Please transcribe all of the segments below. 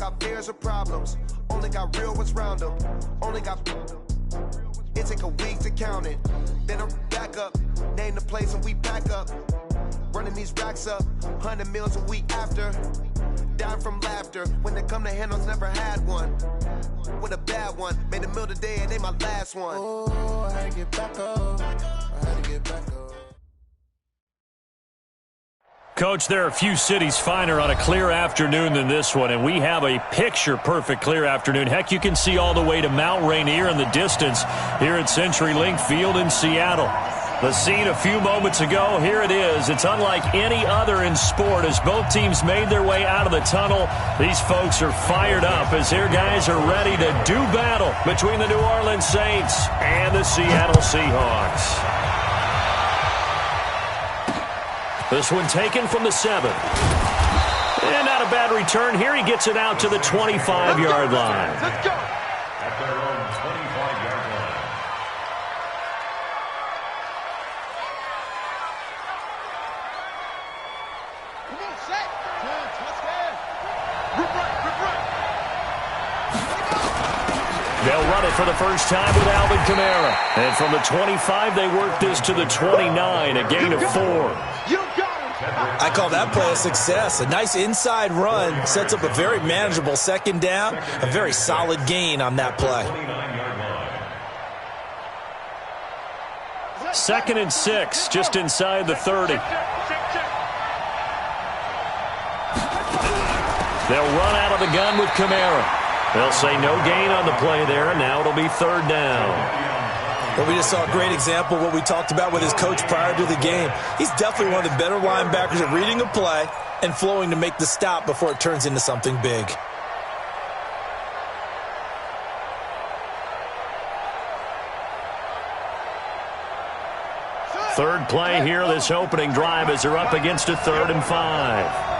got fears or problems. Only got real ones round them. Only got... It take a week to count it. Then I'm back up. Name the place and we pack up. Running these racks up. 100 meals a week after. Down from laughter. When they come to handles, never had one. With a bad one. Made a meal today and they my last one. Oh, I had to get back up. I had to get back up. Coach, there are a few cities finer on a clear afternoon than this one, and we have a picture-perfect clear afternoon. Heck, you can see all the way to Mount Rainier in the distance here at CenturyLink Field in Seattle. The scene a few moments ago, here it is. It's unlike any other in sport as both teams made their way out of the tunnel. These folks are fired up as their guys are ready to do battle between the New Orleans Saints and the Seattle Seahawks. This one taken from the 7. And not a bad return here. He gets it out to the 25-yard line. Let's go. At their own 25-yard line. Come on, set. Touchdown. Rip right. They'll run it for the first time with Alvin Kamara. And from the 25, they work this to the 29, a gain of 4. I call that play a success. A nice inside run sets up a very manageable second down. A very solid gain on that play. 2nd and 6, just inside the 30. They'll run out of the gun with Kamara. They'll say no gain on the play there, and now it'll be 3rd down. Well, we just saw a great example of what we talked about with his coach prior to the game. He's definitely one of the better linebackers at reading a play and flowing to make the stop before it turns into something big. Third play here, this opening drive as they're up against a 3rd and 5.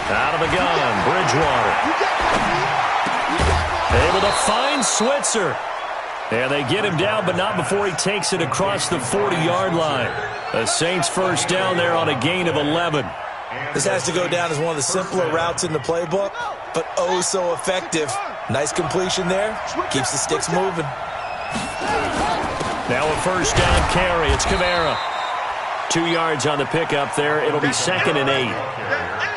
Out of the gun, Bridgewater. Able to find Switzer. And they get him down, but not before he takes it across the 40-yard line. The Saints first down there on a gain of 11. This has to go down as one of the simpler routes in the playbook, but oh so effective. Nice completion there. Keeps the sticks moving. Now a first down carry. It's Kamara. 2 yards on the pickup there. It'll be 2nd and 8.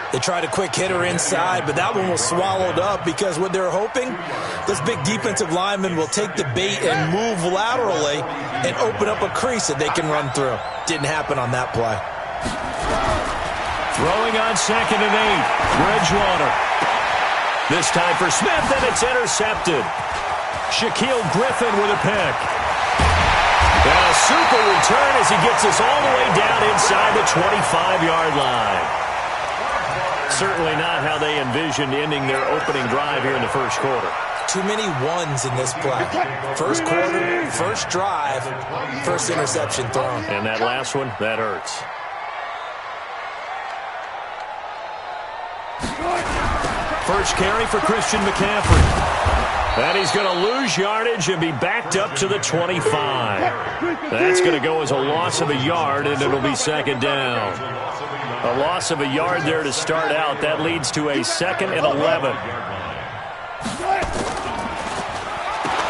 They tried a quick hitter inside, but that one was swallowed up because what they're hoping, this big defensive lineman will take the bait and move laterally and open up a crease that they can run through. Didn't happen on that play. Throwing on 2nd and 8. Bridgewater. This time for Smith, and it's intercepted. Shaquille Griffin with a pick. And a super return as he gets us all the way down inside the 25-yard line. Certainly not how they envisioned ending their opening drive here in the first quarter. Too many ones in this play. First quarter, first drive, first interception thrown. And that last one, that hurts. First carry for Christian McCaffrey. And he's going to lose yardage and be backed up to the 25. That's going to go as a loss of a yard, and it'll be 2nd down. A loss of a yard there to start out. That leads to a 2nd and 11.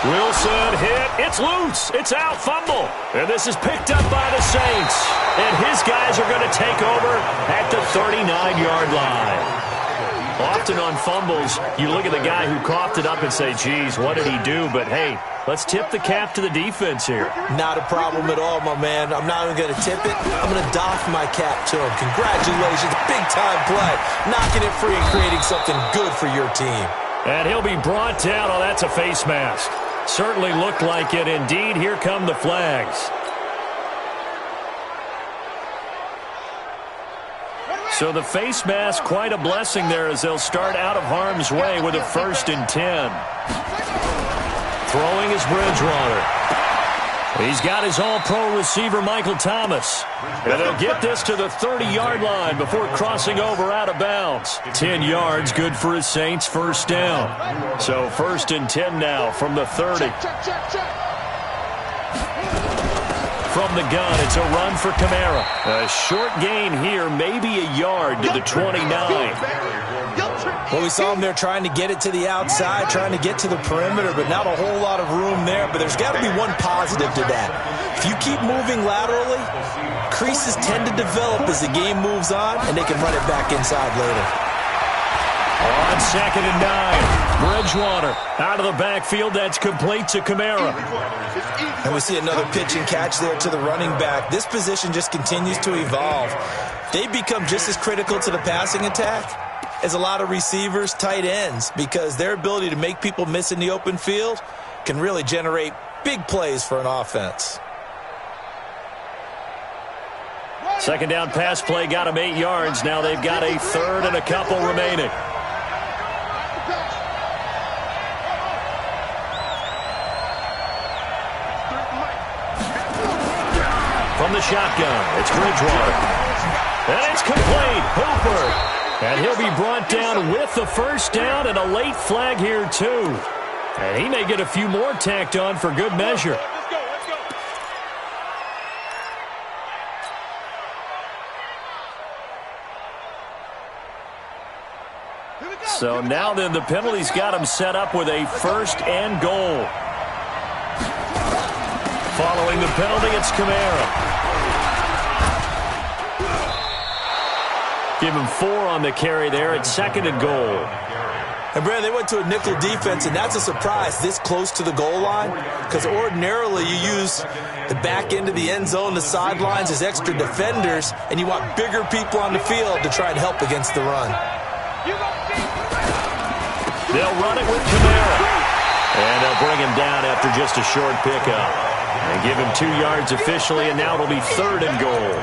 Wilson hit. It's loose. It's out. Fumble. And this is picked up by the Saints. And his guys are going to take over at the 39-yard line. Often on fumbles, you look at the guy who coughed it up and say, geez, what did he do? But, hey, let's tip the cap to the defense here. Not a problem at all, my man. I'm not even going to tip it. I'm going to doff my cap to him. Congratulations. Big-time play. Knocking it free and creating something good for your team. And he'll be brought down. Oh, that's a face mask. Certainly looked like it. Indeed, here come the flags. So the face mask, quite a blessing there as they'll start out of harm's way with a 1st and 10. Throwing is Bridgewater. He's got his all-pro receiver, Michael Thomas. And they'll get this to the 30-yard line before crossing over out of bounds. 10 yards, good for his Saints, first down. So 1st and 10 now from the 30. From the gun, it's a run for Kamara. A short gain here, maybe a yard to the 29. Well, we saw him there trying to get it to the outside, trying to get to the perimeter, but not a whole lot of room there. But there's got to be one positive to that. If you keep moving laterally, creases tend to develop as the game moves on, and they can run it back inside later. On 2nd and 9, Bridgewater out of the backfield. That's complete to Kamara. And we see another pitch and catch there to the running back. This position just continues to evolve. They become just as critical to the passing attack as a lot of receivers, tight ends, because their ability to make people miss in the open field can really generate big plays for an offense. Second down pass play got him 8 yards. Now they've got a 3rd and a couple remaining. From the shotgun, it's Bridgewater. And it's complete. Hooper. And he'll be brought down with the first down and a late flag here, too. And he may get a few more tacked on for good measure. So now then the penalty's got him set up with a 1st and goal. Following the penalty, it's Kamara. Give him 4 on the carry there at 2nd and goal. And, Brad, they went to a nickel defense, and that's a surprise this close to the goal line, because ordinarily you use the back end of the end zone, the sidelines as extra defenders, and you want bigger people on the field to try and help against the run. They'll run it with Kamara. And they'll bring him down after just a short pickup. And give him 2 yards officially, and now it'll be 3rd and goal.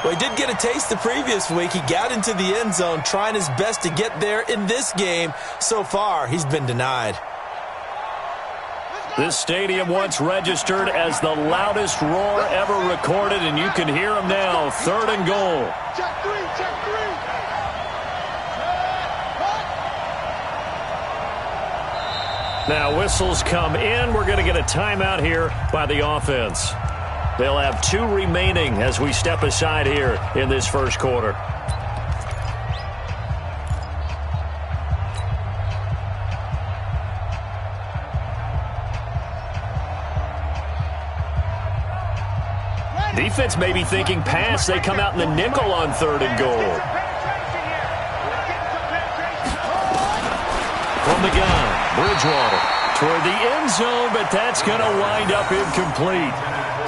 Well, he did get a taste the previous week. He got into the end zone, trying his best to get there in this game. So far, he's been denied. This stadium once registered as the loudest roar ever recorded, and you can hear him now. 3rd and goal. Check 3, check 3. Now whistles come in. We're going to get a timeout here by the offense. They'll have 2 remaining as we step aside here in this first quarter. Defense may be thinking pass. They come out in the nickel on 3rd and goal. From the gun, Bridgewater toward the end zone, but that's going to wind up incomplete.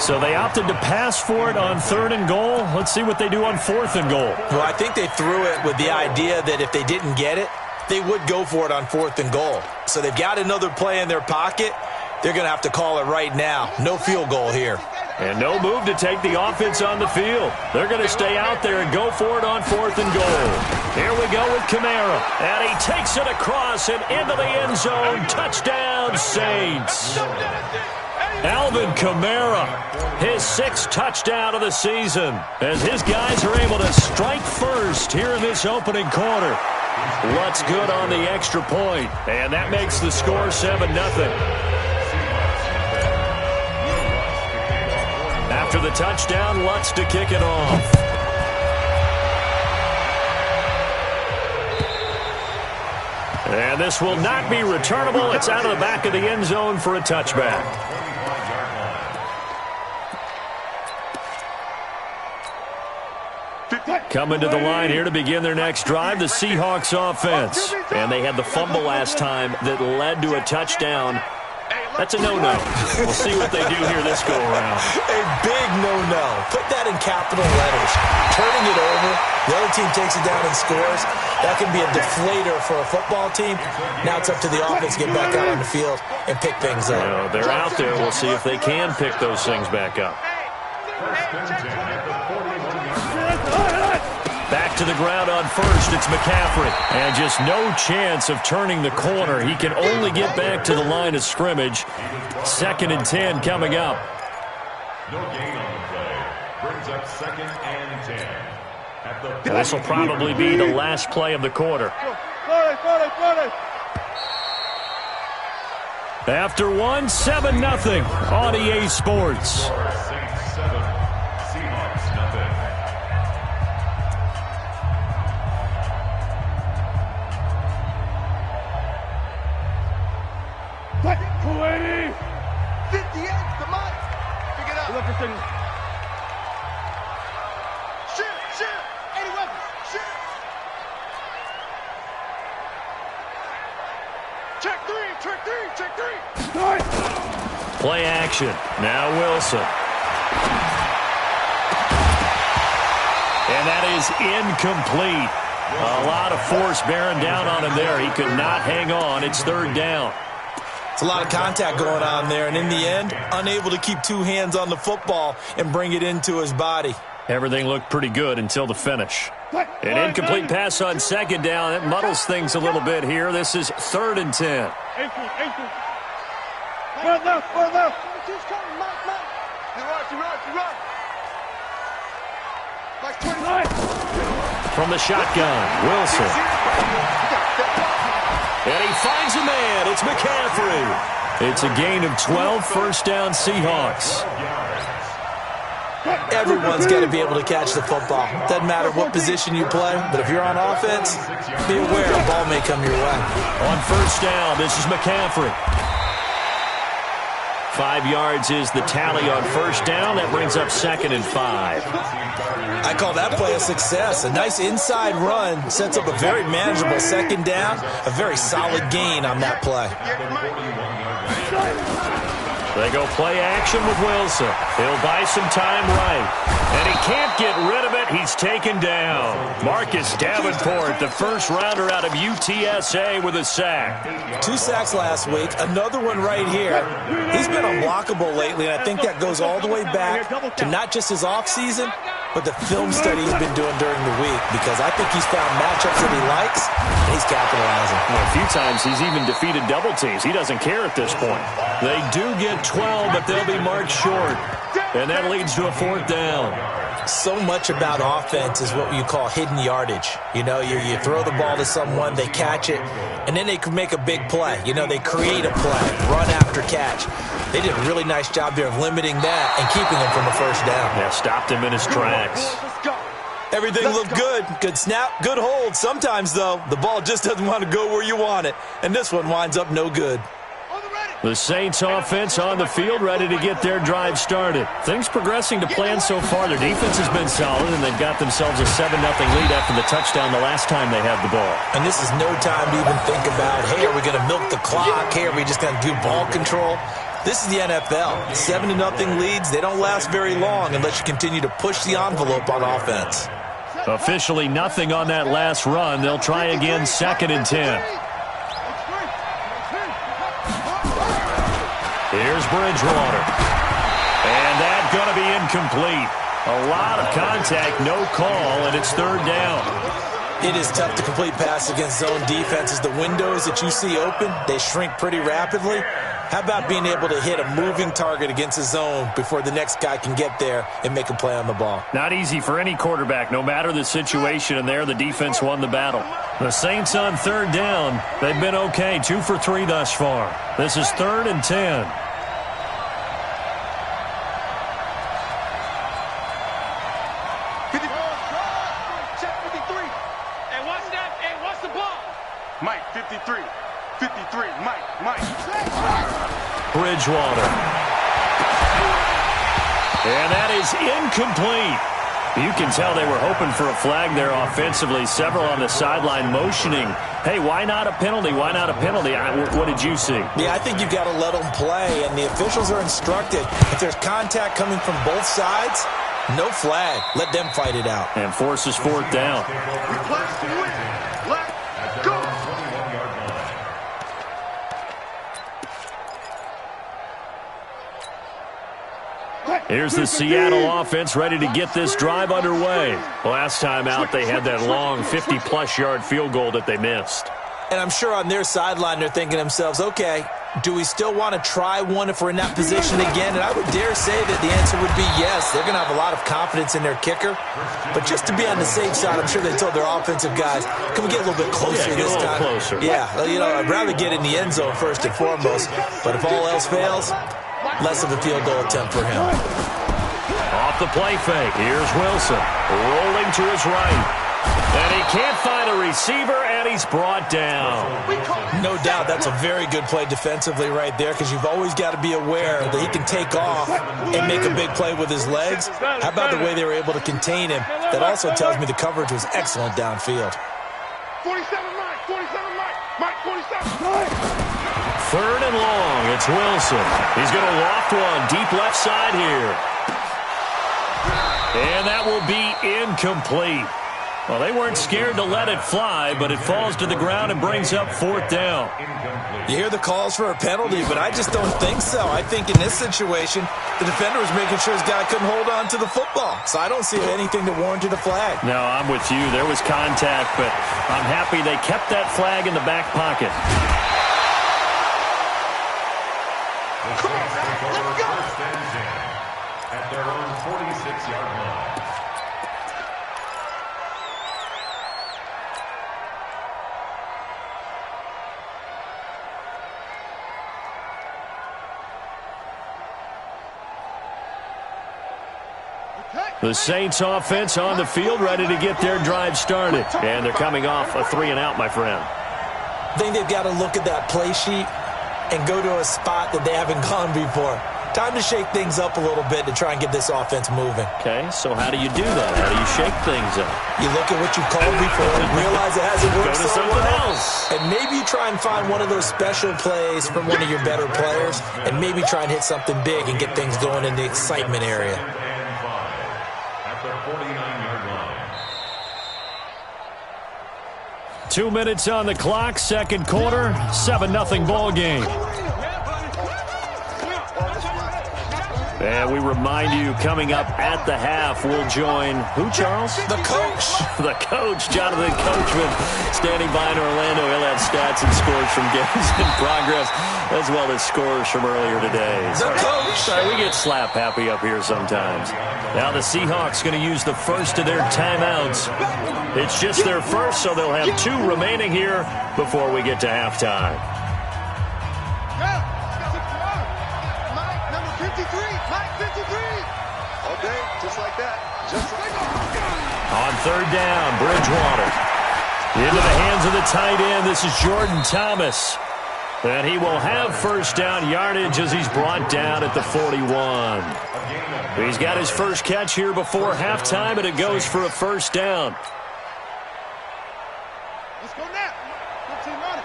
So they opted to pass for it on 3rd and goal. Let's see what they do on 4th and goal. Well, I think they threw it with the idea that if they didn't get it, they would go for it on 4th and goal. So they've got another play in their pocket. They're going to have to call it right now. No field goal here. And no move to take the offense on the field. They're going to stay out there and go for it on 4th and goal. Here we go with Kamara. And he takes it across and into the end zone. Touchdown, Saints. Alvin Kamara, his 6th touchdown of the season, as his guys are able to strike first here in this opening quarter. Lutz good on the extra point, and that makes the score 7-0. After the touchdown, Lutz to kick it off. And this will not be returnable. It's out of the back of the end zone for a touchback. Coming to the line here to begin their next drive, the Seahawks offense. And they had the fumble last time that led to a touchdown. That's a no-no. We'll see what they do here this go-around. A big no-no. Put that in capital letters. Turning it over, the other team takes it down and scores. That can be a deflator for a football team. Now it's up to the offense to get back out on the field and pick things up. Well, they're out there. We'll see if they can pick those things back up. Back to the ground on 1st, it's McCaffrey. And just no chance of turning the corner. He can only get back to the line of scrimmage. 2nd and 10 coming up. No gain on the play. Brings up 2nd and 10. This will probably be the last play of the quarter. After one, 7-0 on EA Sports. Saints 7, Seahawks nothing. What? 280. 58. Come on. Pick it up. Shoot. 80 weapons. Shoot. Check three. Play action. Now Wilson. And that is incomplete. A lot of force bearing down on him there. He could not hang on. It's 3rd down. It's a lot of contact going on there, and in the end, unable to keep 2 hands on the football and bring it into his body. Everything looked pretty good until the finish. An incomplete pass on 2nd down. It muddles things a little bit here. This is 3rd and 10. One left. You run. From the shotgun, Wilson. And he finds a man. It's McCaffrey. It's a gain of 12, 1st down Seahawks. Everyone's got to be able to catch the football. Doesn't matter what position you play, but if you're on offense, be aware a ball may come your way. On 1st down, this is McCaffrey. 5 yards is the tally on 1st down. That brings up 2nd and 5. I call that play a success. A nice inside run sets up a very manageable 2nd down. A very solid gain on that play. They go play action with Wilson. He'll buy some time right. And he can't get rid of it. He's taken down. Marcus Davenport, the 1st rounder out of UTSA with a sack. 2 sacks last week. Another one right here. He's been unblockable lately, and I think that goes all the way back to not just his offseason, but the film study he's been doing during the week, because I think he's found matchups that he likes, and he's capitalizing. Well, a few times he's even defeated double teams. He doesn't care at this point. They do get 12, but they'll be marked short. And that leads to a 4th down. So much about offense is what you call hidden yardage. You know, you throw the ball to someone, they catch it, and then they can make a big play. You know, they create a play, run after catch. They did a really nice job there of limiting that and keeping him from a 1st down. Yeah, stopped him in his tracks. Everything looked good. Good snap, good hold. Sometimes, though, the ball just doesn't want to go where you want it, and this one winds up no good. The Saints offense on the field, ready to get their drive started. Things progressing to plan so far. Their defense has been solid, and they've got themselves a 7-0 lead after the touchdown the last time they had the ball. And this is no time to even think about, hey, are we going to milk the clock? Hey, are we just going to do ball control? This is the NFL. 7-0 leads, they don't last very long unless you continue to push the envelope on offense. Officially nothing on that last run. They'll try again, 2nd and 10. Here's Bridgewater. And that's going to be incomplete. A lot of contact, no call, and it's 3rd down. It is tough to complete pass against zone defenses. The windows that you see open, they shrink pretty rapidly. How about being able to hit a moving target against a zone before the next guy can get there and make a play on the ball? Not easy for any quarterback, no matter the situation, and there the defense won the battle. The Saints on 3rd down. They've been okay, 2 for 3 thus far. This is 3rd and 10. Mike, 53. 53. Mike. Bridgewater. And that is incomplete. You can tell they were hoping for a flag there offensively. Several on the sideline motioning. Hey, why not a penalty? Why not a penalty? What did you see? Yeah, I think you've got to let them play, and the officials are instructed. If there's contact coming from both sides, no flag. Let them fight it out. And forces 4th down. Here's the Seattle offense ready to get this drive underway. Last time out, they had that long 50-plus yard field goal that they missed. And I'm sure on their sideline they're thinking to themselves, okay, do we still want to try one if we're in that position again? And I would dare say that the answer would be yes. They're going to have a lot of confidence in their kicker. But just to be on the safe side, I'm sure they told their offensive guys, can we get a little bit closer this time? Closer. Yeah, I'd rather get in the end zone first and foremost. But if all else fails, less of a field goal attempt for him. Off the play fake. Here's Wilson rolling to his right. And he can't find a receiver, and he's brought down. No doubt that's a very good play defensively right there, because you've always got to be aware that he can take off and make a big play with his legs. How about the way they were able to contain him? That also tells me the coverage was excellent downfield. 47 Mike, 47. Third and long. It's Wilson. He's going to loft one deep left side here. And that will be incomplete. Well, they weren't scared to let it fly, but it falls to the ground and brings up fourth down. You hear the calls for a penalty, but I just don't think so. I think in this situation, the defender was making sure his guy couldn't hold on to the football. So I don't see anything that warranted a flag. No, I'm with you. There was contact, but I'm happy they kept that flag in the back pocket. Come on, let's go. First and 10 at their own 46-yard line. The Saints offense on the field, ready to get their drive started. And they're coming off a 3-and-out, my friend. I think they've got to look at that play sheet and go to a spot that they haven't gone before. Time to shake things up a little bit to try and get this offense moving. Okay, so how do you do that? How do you shake things up? You look at what you've called before, realize it hasn't worked Go to so something well, else. and maybe you try and find one of those special plays from one of your better players, and maybe try and hit something big and get things going in the excitement area. At the 49-yard line. 2 minutes on the clock, second quarter, 7-0 ball game. And we remind you, coming up at the half, we'll join who, Charles? The coach. The coach, Jonathan Coachman, standing by in Orlando. He'll have stats and scores from games in progress, as well as scores from earlier today. The coach. Sorry, we get slap happy up here sometimes. Now the Seahawks going to use the first of their timeouts. It's just their first, so they'll have 2 remaining here before we get to halftime. On third down, Bridgewater. Into the hands of the tight end. This is Jordan Thomas. And he will have first down yardage as he's brought down at the 41. He's got his first catch here before halftime, and it goes for a first down. Let's go now. 15 running.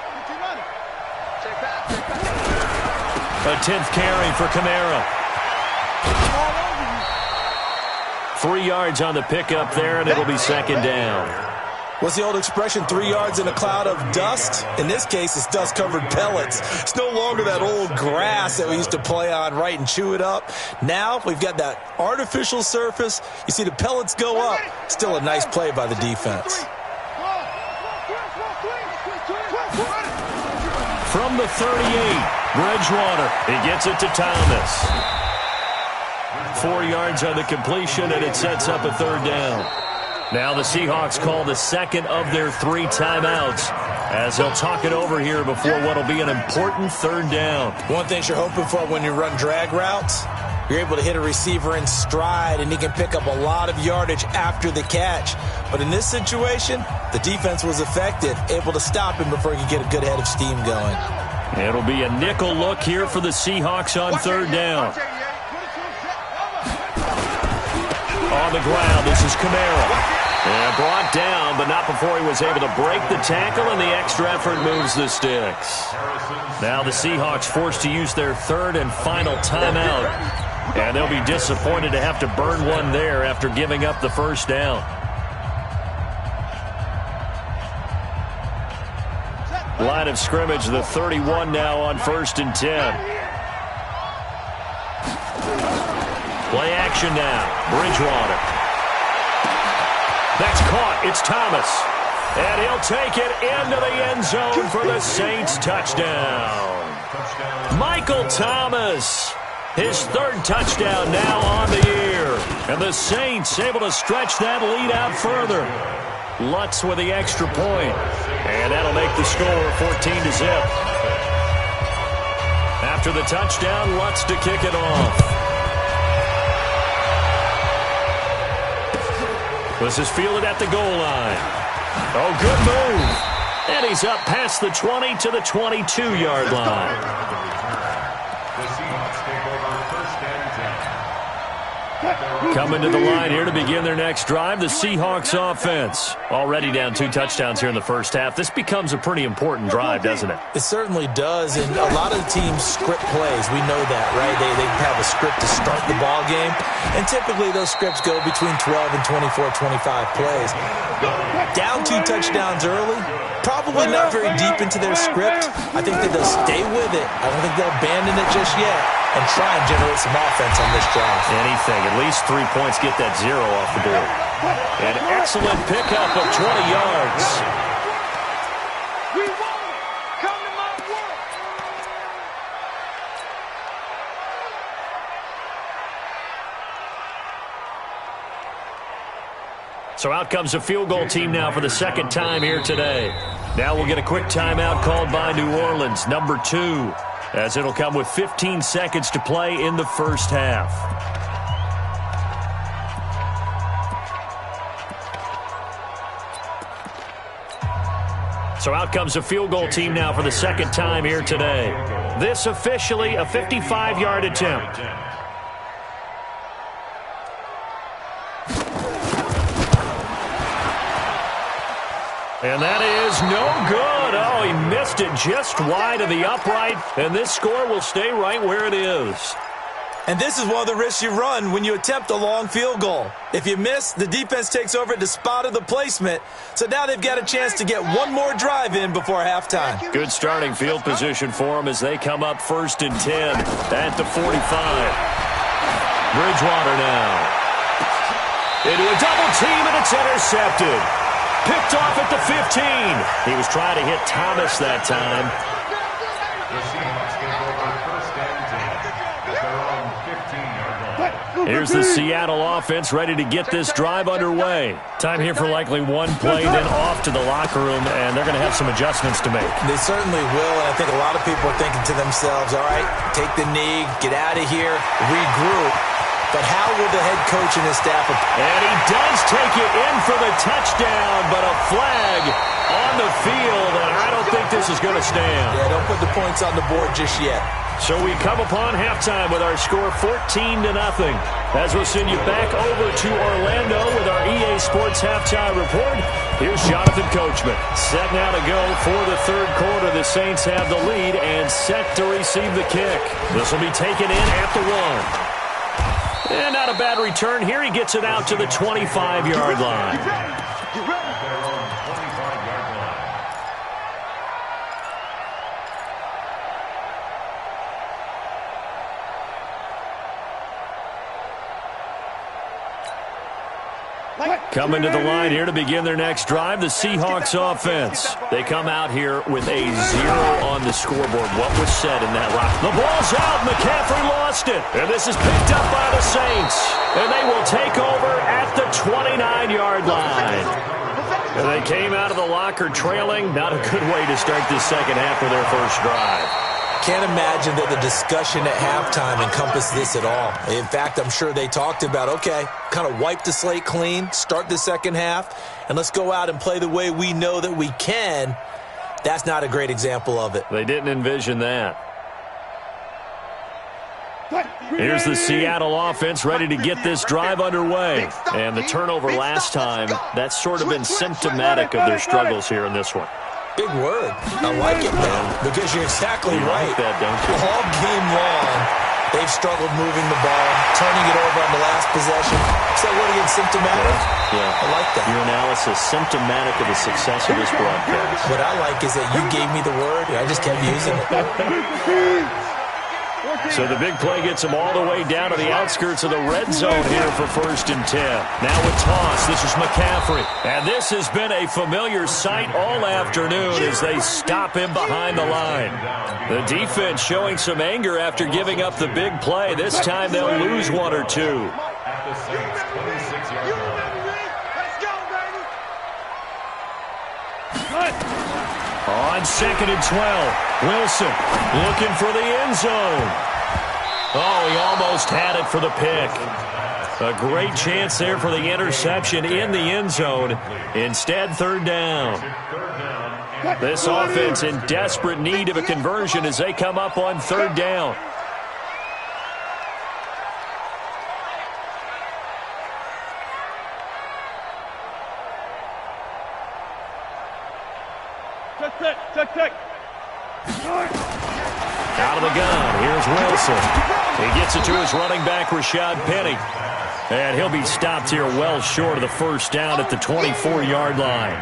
A 10th carry for Kamara. 3 yards on the pickup there, and it'll be second down. What's the old expression, 3 yards in a cloud of dust? In this case, it's dust-covered pellets. It's no longer that old grass that we used to play on, right, and chew it up. Now we've got that artificial surface. You see the pellets go up. Still a nice play by the defense. From the 38, Bridgewater. He gets it to Thomas. 4 yards on the completion, and it sets up a third down. Now the Seahawks call the second of their 3 timeouts as they'll talk it over here before what will be an important third down. One thing you're hoping for when you run drag routes, you're able to hit a receiver in stride, and he can pick up a lot of yardage after the catch. But in this situation, the defense was effective, able to stop him before he could get a good head of steam going. It'll be a nickel look here for the Seahawks on third down. On the ground, this is Kamara. And brought down, but not before he was able to break the tackle, and the extra effort moves the sticks. Now the Seahawks forced to use their third and final timeout, and they'll be disappointed to have to burn one there after giving up the first down. Line of scrimmage, the 31 now on 1st and 10. Play action now. Bridgewater. That's caught. It's Thomas. And he'll take it into the end zone for the Saints touchdown. Michael Thomas, his third touchdown now on the year. And the Saints able to stretch that lead out further. Lutz with the extra point. And that'll make the score 14-0. After the touchdown, Lutz to kick it off. This is fielded at the goal line. Oh, good move. And he's up past the 20 to the 22-yard line. The Seahawks take over first and 10. Coming to the line here to begin their next drive, the Seahawks offense. Already down 2 touchdowns here in the first half. This becomes a pretty important drive, doesn't it? It certainly does, and a lot of the teams script plays. We know that, right? They have a script to start the ball game, and typically those scripts go between 12 and 24, 25 plays. Down 2 touchdowns early, probably not very deep into their script. I think that they'll stay with it. I don't think they'll abandon it just yet and try and generate some offense on this drive. Anything. At least 3 points, get that 0 off the board. An excellent pickup of 20 yards. We won! Come to my work! So out comes a field goal team now for the second time here today. Now we'll get a quick timeout called by New Orleans, number 2, as it'll come with 15 seconds to play in the first half. So out comes a field goal team now for the second time here today. This officially a 55-yard attempt. And that is no good. Oh, he missed it just wide of the upright, and this score will stay right where it is. And this is one of the risks you run when you attempt a long field goal. If you miss, the defense takes over at the spot of the placement. So now they've got a chance to get one more drive in before halftime. Good starting field position for them as they come up 1st and 10 at the 45. Bridgewater now. Into a double team, and it's intercepted. Picked off at the 15. He was trying to hit Thomas that time. The Seahawks take over first and 10 at their own 15-yard line. Here's the Seattle offense ready to get this drive underway. Time here for likely one play, then off to the locker room, and they're going to have some adjustments to make. They certainly will, and I think a lot of people are thinking to themselves, all right, take the knee, get out of here, regroup. But how will the head coach and his staff... And he does take it in for the touchdown, but a flag on the field, and I don't think this is going to stand. Yeah, don't put the points on the board just yet. So we come upon halftime with our score 14-0. As we'll send you back over to Orlando with our EA Sports Halftime Report, here's Jonathan Coachman. Set now to go for the third quarter. The Saints have the lead and set to receive the kick. This will be taken in at the 1. And not a bad return here. He gets it out to the 25-yard line. Coming to the line here to begin their next drive, the Seahawks offense. They come out here with a 0 on the scoreboard. What was said in that lock? The ball's out. McCaffrey lost it. And this is picked up by the Saints. And they will take over at the 29-yard line. And they came out of the locker trailing. Not a good way to start this second half of their first drive. Can't imagine that the discussion at halftime encompassed this at all. In fact, I'm sure they talked about, okay, kind of wipe the slate clean, start the second half, and let's go out and play the way we know that we can. That's not a great example of it. They didn't envision that. Here's the Seattle offense ready to get this drive underway. And the turnover last time, that's sort of been symptomatic of their struggles here in this one. Big word. I like it, man, because you're exactly right. Like that, don't you? All game long, they've struggled moving the ball, turning it over on the last possession. Is that word again, symptomatic? Yeah. I like that. Your analysis, symptomatic of the success of this broadcast. What I like is that you gave me the word, and I just kept using it. So the big play gets them all the way down to the outskirts of the red zone here for 1st and 10. Now with toss, this is McCaffrey. And this has been a familiar sight all afternoon as they stop him behind the line. The defense showing some anger after giving up the big play. This time they'll lose one or two. At the Saints' 26-yard line. Let's go, baby. On 2nd and 12, Wilson looking for the end zone. Oh, he almost had it for the pick. A great chance there for the interception in the end zone. Instead, 3rd down. This offense in desperate need of a conversion as they come up on 3rd down. Check. Out of the gun, here's Wilson. He gets it to his running back, Rashad Penny. And he'll be stopped here well short of the 1st down at the 24-yard line.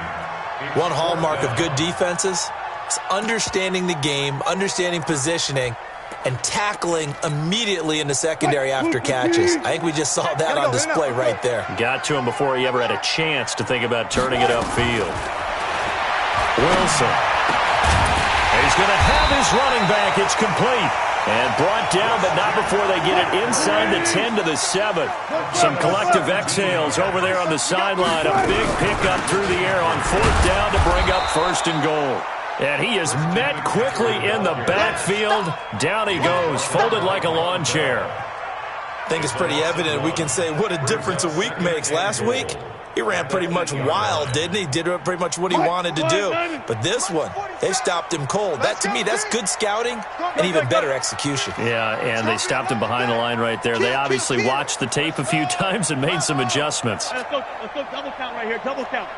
One hallmark of good defenses is understanding the game, understanding positioning, and tackling immediately in the secondary after catches. I think we just saw that on display right there. Got to him before he ever had a chance to think about turning it upfield. Wilson. He's going to have his running back. It's complete. And brought down, but not before they get it inside the 10 to the 7. Some collective exhales over there on the sideline. A big pickup through the air on 4th down to bring up 1st and goal. And he is met quickly in the backfield. Down he goes, folded like a lawn chair. I think it's pretty evident. We can say what a difference a week makes. Last week, he ran pretty much wild, didn't he? Did pretty much what he wanted to do. But this one, they stopped him cold. That, to me, that's good scouting and even better execution. Yeah, and they stopped him behind the line right there. They obviously watched the tape a few times and made some adjustments. Let's go double count right here. Double count.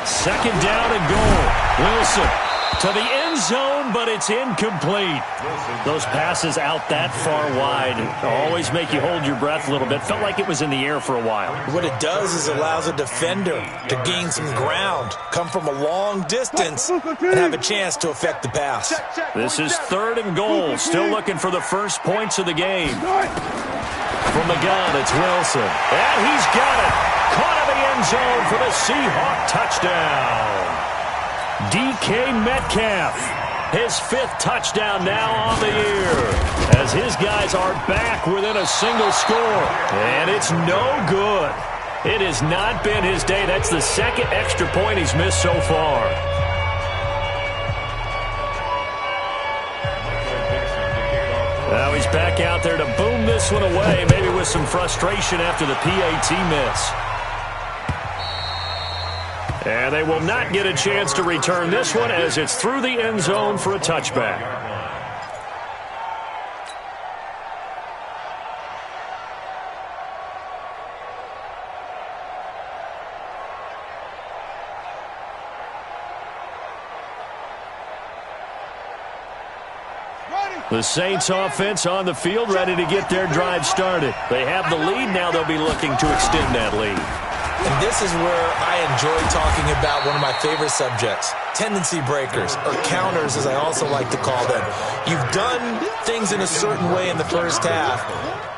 2nd down and goal. Wilson to the end zone, but it's incomplete. Those passes out that far wide always make you hold your breath a little bit. Felt like it was in the air for a while. What it does is allows a defender to gain some ground, come from a long distance, and have a chance to affect the pass. This is 3rd and goal. Still looking for the first points of the game. From the gun, it's Wilson. And he's got it. Caught in the end zone for the Seahawk touchdown. DK Metcalf, his 5th touchdown now on the year, as his guys are back within a single score. And it's no good. It has not been his day. That's the 2nd extra point he's missed so far. Now he's back out there to boom this one away, maybe with some frustration after the PAT miss. And they will not get a chance to return this one as it's through the end zone for a touchback. The Saints offense on the field ready to get their drive started. They have the lead. Now they'll be looking to extend that lead. And this is where I enjoy talking about one of my favorite subjects, tendency breakers, or counters as I also like to call them. You've done things in a certain way in the first half,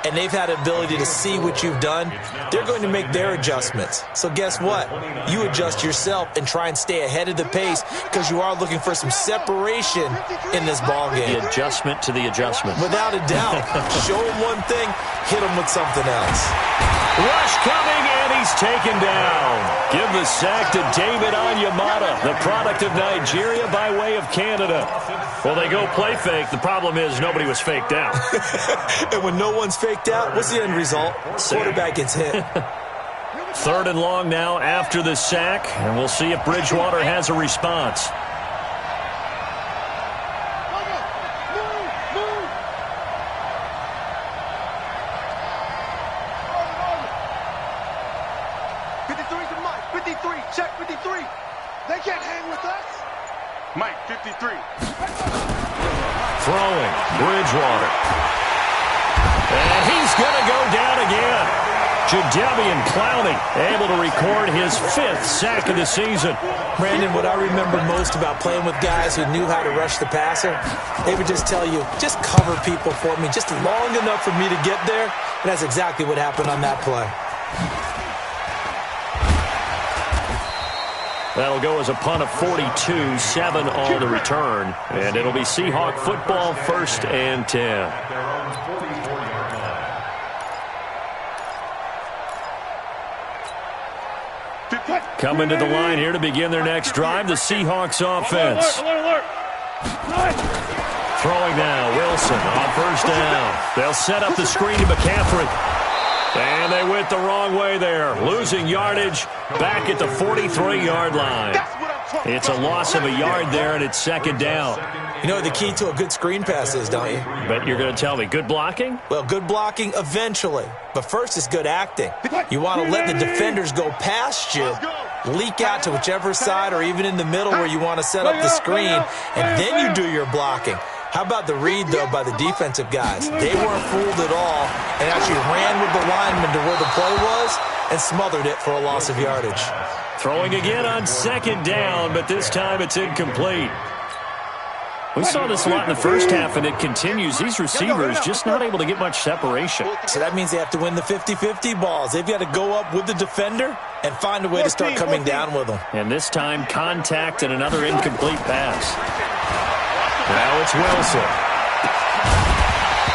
and they've had the ability to see what you've done. They're going to make their adjustments. So guess what? You adjust yourself and try and stay ahead of the pace because you are looking for some separation in this ballgame. The adjustment to the adjustment. Without a doubt. Show them one thing, hit them with something else. Rush coming, and he's taken down. Give the sack to David Onyemata, the product of Nigeria by way of Canada. Well, they go play fake. The problem is nobody was faked out. And when no one's faked out, what's the end result? Quarterback gets hit. 3rd and long now after the sack, and we'll see if Bridgewater has a response. Mike, 53. Throwing, Bridgewater. And he's going to go down again. Jadeveon Clowney able to record his 5th sack of the season. Brandon, what I remember most about playing with guys who knew how to rush the passer, they would just tell you, just cover people for me, just long enough for me to get there. And that's exactly what happened on that play. That'll go as a punt of 42, 7 on the return. And it'll be Seahawk football, 1st and 10. Coming to the line here to begin their next drive, the Seahawks offense. Throwing now, Wilson on 1st down. They'll set up the screen to McCaffrey. And they went the wrong way there, losing yardage back at the 43-yard line. It's a loss of a yard there, and it's 2nd down. You know what the key to a good screen pass is, don't you? But you're going to tell me, good blocking? Well, good blocking eventually. But first is good acting. You want to let the defenders go past you, leak out to whichever side or even in the middle where you want to set up the screen, and then you do your blocking. How about the read, though, by the defensive guys? They weren't fooled at all and actually ran with the lineman to where the play was and smothered it for a loss of yardage. Throwing again on 2nd down, but this time it's incomplete. We saw this a lot in the first half, and it continues. These receivers just not able to get much separation. So that means they have to win the 50-50 balls. They've got to go up with the defender and find a way to start coming down with them. And this time, contact and another incomplete pass. Now it's Wilson.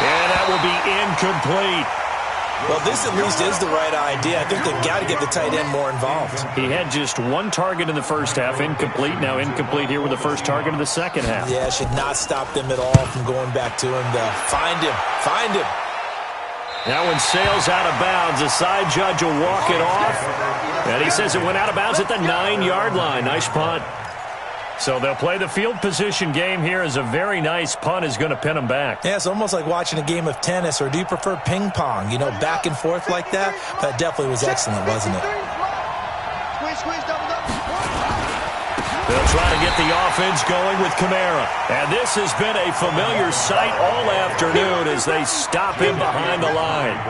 And that will be incomplete. Well, this at least is the right idea. I think they've got to get the tight end more involved. He had just 1 target in the first half, incomplete. Now incomplete here with the first target of the second half. Yeah, should not stop them at all from going back to him, though. Find him. Find him. That one sails out of bounds. The side judge will walk it off. And he says it went out of bounds at the 9-yard line. Nice punt. So they'll play the field position game here as a very nice punt is going to pin them back. Yeah, it's almost like watching a game of tennis, or do you prefer ping pong? You know, back and forth like that? That definitely was excellent, wasn't it? They'll try to get the offense going with Kamara. And this has been a familiar sight all afternoon as they stop him behind the line.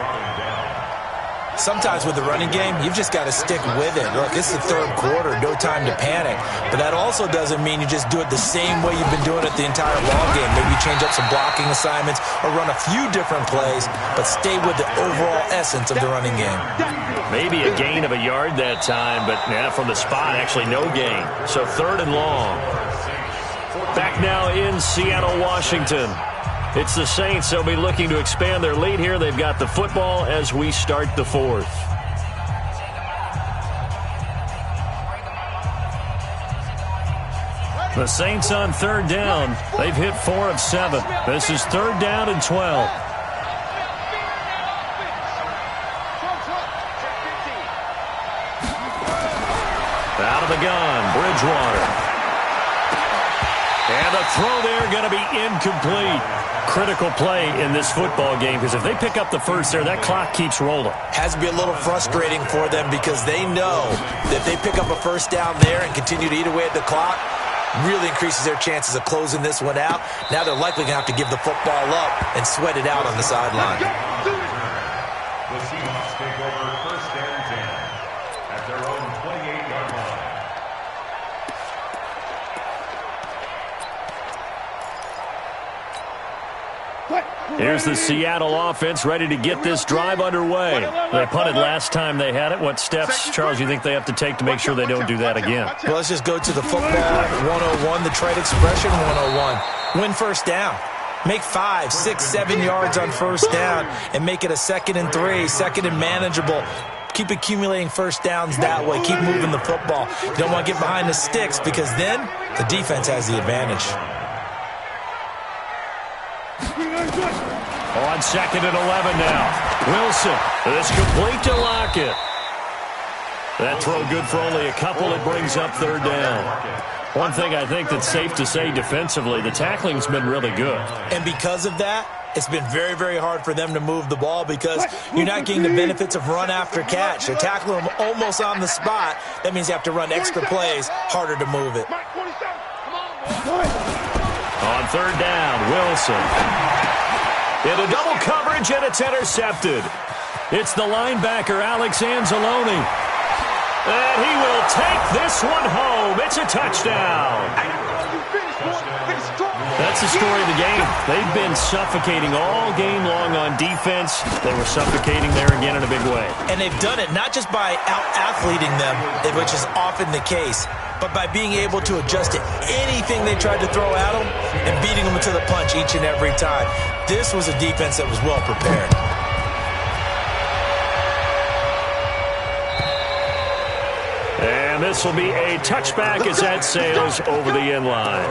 Sometimes with the running game, you've just got to stick with it. Look, it's the 3rd quarter, no time to panic. But that also doesn't mean you just do it the same way you've been doing it the entire ball game. Maybe you change up some blocking assignments or run a few different plays, but stay with the overall essence of the running game. Maybe a gain of a yard that time, but from the spot, actually no gain. So 3rd and long. Back now in Seattle, Washington. It's the Saints. They'll be looking to expand their lead here. They've got the football as we start the 4th. The Saints on 3rd down. They've hit 4 of 7. This is 3rd down and 12. Out of the gun, Bridgewater. And the throw there going to be incomplete. Critical play in this football game because if they pick up the first there, that clock keeps rolling. Has to be a little frustrating for them because they know that if they pick up a first down there and continue to eat away at the clock, really increases their chances of closing this one out. Now they're likely going to have to give the football up and sweat it out on the sideline. The Seahawks take over 1st and 10 at their own 28-yard line. Here's the Seattle offense ready to get this drive underway. They punted last time they had it. What steps, Charles, you think they have to take to make sure they don't do that again? Well, let's just go to the football 101, the trade expression 101. Win first down. Make 5, 6, 7 yards on first down and make it a 2nd and 3, 2nd and manageable. Keep accumulating first downs that way. Keep moving the football. You don't want to get behind the sticks because then the defense has the advantage. On 2nd and 11 now. Wilson, it's complete to Lockett. That throw good for only a couple. It brings up 3rd down. One thing I think that's safe to say defensively, the tackling's been really good. And because of that, it's been very, very hard for them to move the ball because you're not getting the benefits of run after catch. They're tackling them almost on the spot. That means you have to run extra plays, harder to move it. On 3rd down, Wilson. Into double coverage, and it's intercepted. It's the linebacker, Alex Anzalone. And he will take this one home. It's a touchdown. That's the story of the game. They've been suffocating all game long on defense. They were suffocating there again in a big way. And they've done it not just by out-athleting them, which is often the case, but by being able to adjust to anything they tried to throw at them and beating them to the punch each and every time. This was a defense that was well prepared. And this will be a touchback as that sails over the end line.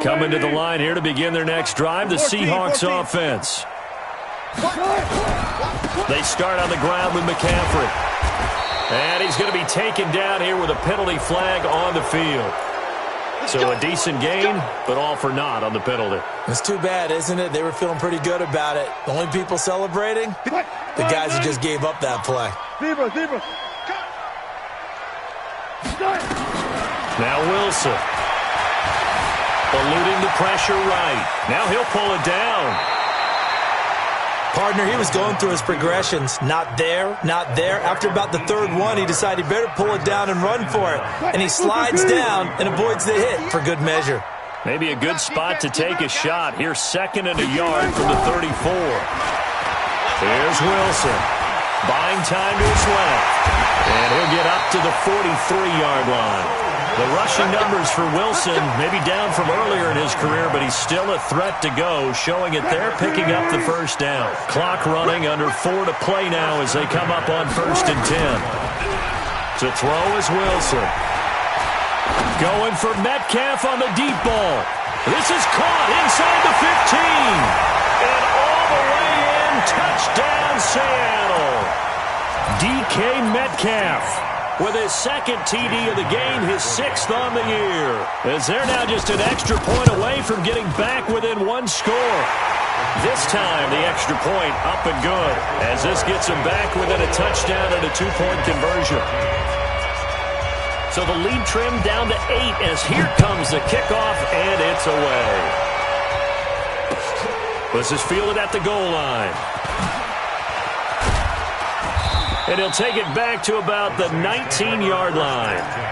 Coming to the line here to begin their next drive, the Seahawks offense. They start on the ground with McCaffrey. And he's going to be taken down here with a penalty flag on the field. So a decent gain, but all for naught on the penalty. It's too bad, isn't it? They were feeling pretty good about it. The only people celebrating, the guys who just gave up that play. Now Wilson. Eluding the pressure right. Now he'll pull it down. Partner, he was going through his progressions. Not there, not there. After about the third one, he decided he better pull it down and run for it. And he slides down and avoids the hit for good measure. Maybe a good spot to take a shot. Here's 2nd and a yard from the 34. Here's Wilson. Buying time to his left. And he'll get up to the 43-yard line. The rushing numbers for Wilson maybe down from earlier in his career, but he's still a threat to go, showing it there, picking up the first down. Clock running, under 4 to play now as they come up on 1st and 10. To throw is Wilson. Going for Metcalf on the deep ball. This is caught inside the 15. And all the way in, touchdown Seattle. DK Metcalf with his 2nd TD of the game, his 6th on the year. As they're now just an extra point away from getting back within 1 score. This time, the extra point up and good, as this gets them back within a touchdown and a 2-point conversion. So the lead trimmed down to 8 as here comes the kickoff, and it's away. This is fielded at the goal line. And he'll take it back to about the 19-yard line.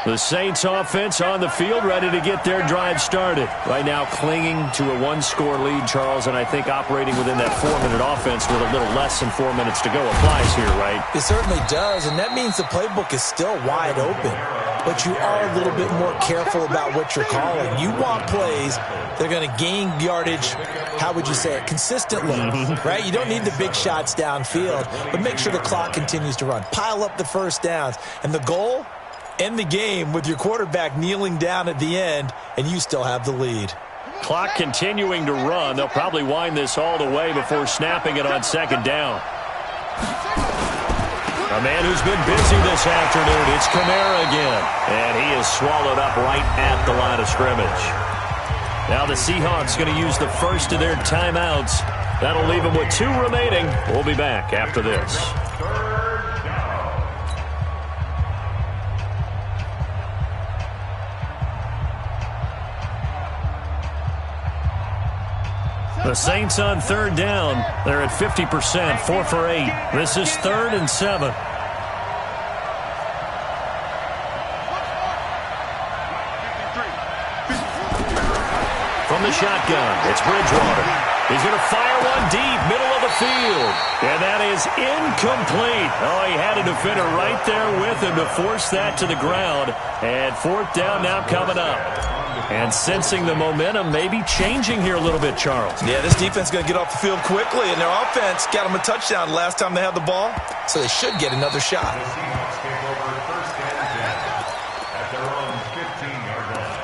The Saints offense on the field, ready to get their drive started. Right now clinging to a 1-score lead, Charles, and I think operating within that 4-minute offense with a little less than 4 minutes to go applies here, right? It certainly does, and that means the playbook is still wide open. But you are a little bit more careful about what you're calling. You want plays that are going to gain yardage, how would you say it, consistently, right? You don't need the big shots downfield, but make sure the clock continues to run. Pile up the first downs. And the goal? End the game with your quarterback kneeling down at the end, and you still have the lead. Clock continuing to run. They'll probably wind this all the way before snapping it on 2nd down. A man who's been busy this afternoon, it's Kamara again. And he is swallowed up right at the line of scrimmage. Now the Seahawks going to use the first of their timeouts. That'll leave them with 2 remaining. We'll be back after this. The Saints on 3rd down. They're at 50%, 4 for 8. This is 3rd and 7. From the shotgun, it's Bridgewater. He's going to fire one deep, middle of the field. And that is incomplete. Oh, he had a defender right there with him to force that to the ground. And 4th down now coming up. And sensing the momentum maybe changing here a little bit, Charles. Yeah, this defense is going to get off the field quickly, and their offense got them a touchdown last time they had the ball, so they should get another shot. The Seahawks take over 1st and 10 at their own 15-yard line.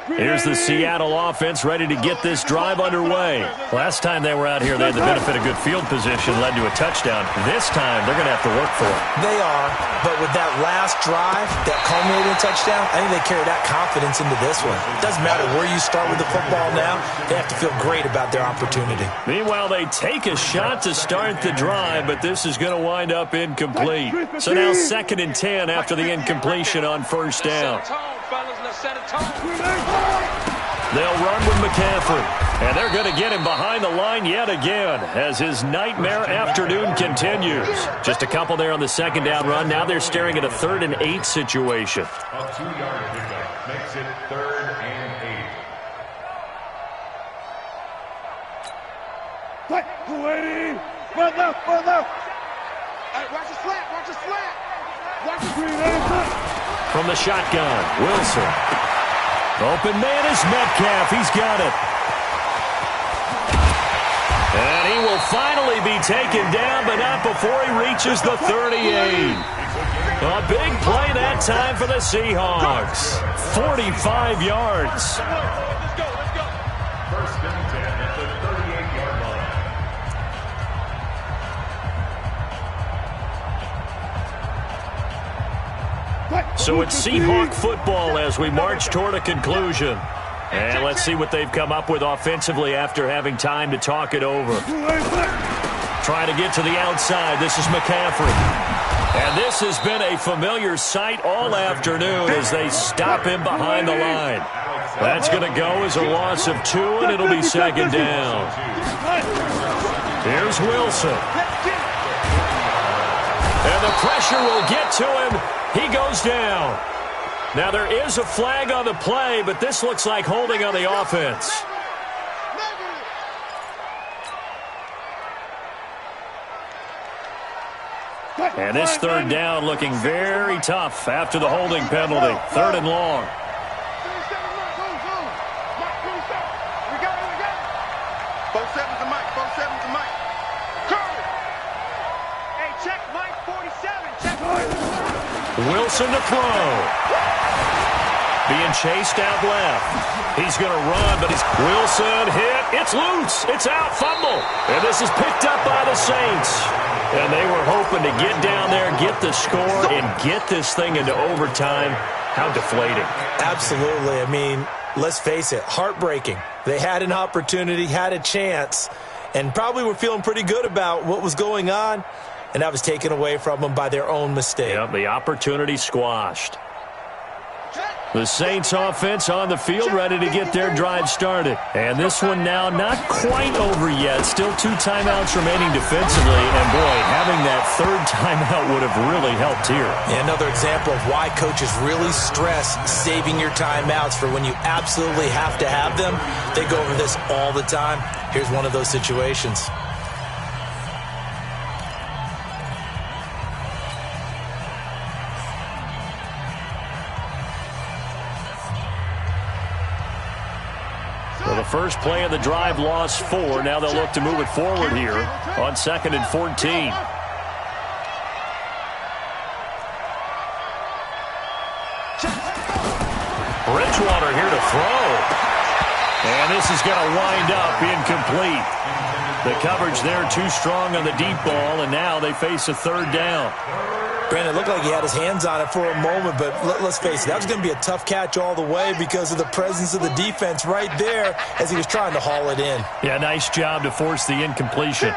Here's the Seattle offense ready to get this drive underway. Last time they were out here, they had the benefit of good field position, led to a touchdown. This time, they're going to have to work for it. They are, but with that last drive, that culminated in touchdown, I think they carry that confidence into this one. It doesn't matter where you start with the football now. They have to feel great about their opportunity. Meanwhile, they take a shot to start the drive, but this is going to wind up incomplete. So now 2nd and 10 after the incompletion on first down. They'll run with McCaffrey, and they're going to get him behind the line yet again as his nightmare afternoon continues. Just a couple there on the 2nd down run. Now they're staring at a 3rd and 8 situation. A 2-yard pickup makes it 3rd and 8. Right, 280. Right left, right left. Hey, watch the slant, watch the slant. Watch the screen, from the shotgun, Wilson. Open man is Metcalf. He's got it. And he will finally be taken down, but not before he reaches the 38. A big play that time for the Seahawks. 45 yards. Let's go. 1st and 10 at the 38-yard line. So it's Seahawk football as we march toward a conclusion. And let's see what they've come up with offensively after having time to talk it over. Trying to get to the outside. This is McCaffrey. And this has been a familiar sight all afternoon as they stop him behind the line. That's going to go as a loss of 2, and it'll be 2nd down. Here's Wilson. And the pressure will get to him. He goes down. Now, there is a flag on the play, but this looks like holding on the offense. And this 3rd down looking very tough after the holding penalty. 3rd and long. Wilson to throw. Being chased out left. He's going to run, but Wilson hit. It's loose. It's out. Fumble. And this is picked up by the Saints. And they were hoping to get down there, get the score, and get this thing into overtime. How deflating. Absolutely. I mean, let's face it, heartbreaking. They had an opportunity, had a chance, and probably were feeling pretty good about what was going on. And that was taken away from them by their own mistake. Yep, the opportunity squashed. The Saints offense on the field ready to get their drive started. And this one now not quite over yet. Still 2 timeouts remaining defensively. And, boy, having that 3rd timeout would have really helped here. Yeah, another example of why coaches really stress saving your timeouts for when you absolutely have to have them. They go over this all the time. Here's one of those situations. Well, the first play of the drive lost 4. Now they'll look to move it forward here on 2nd and 14. Bridgewater here to throw. And this is going to wind up incomplete. The coverage there too strong on the deep ball, and now they face a 3rd down. Brandon, it looked like he had his hands on it for a moment, but let's face it, that was going to be a tough catch all the way because of the presence of the defense right there as he was trying to haul it in. Yeah, nice job to force the incompletion.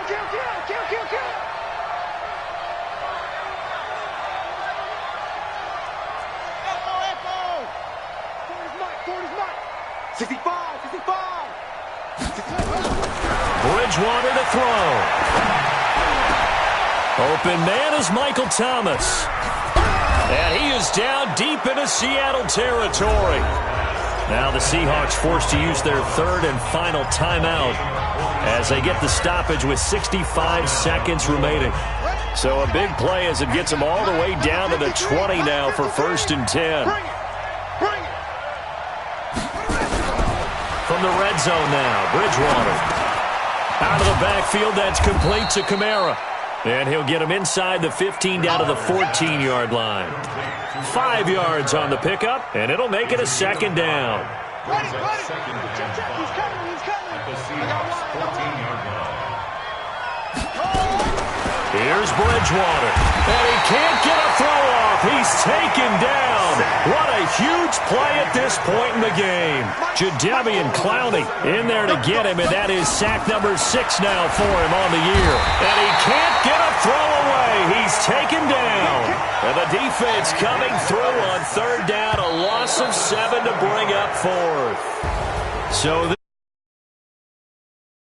Bridgewater to throw. Open man is Michael Thomas. And he is down deep into Seattle territory. Now the Seahawks forced to use their 3rd and final timeout as they get the stoppage with 65 seconds remaining. So a big play as it gets them all the way down to the 20 now for 1st and 10. From the red zone now, Bridgewater. Out of the backfield, that's complete to Kamara. And he'll get him inside the 15 down to the 14-yard line. 5 yards on the pickup, and it'll make it a second down. Brings up second and 5 at the Seahawks 14-yard line. Here's Bridgewater, and he can't get a throw off. He's taken down. What a huge play at this point in the game. Jadeveon Clowney in there to get him, and that is sack number 6 now for him on the year. And he can't get a throw away. He's taken down. And the defense coming through on third down, a loss of 7 to bring up fourth. So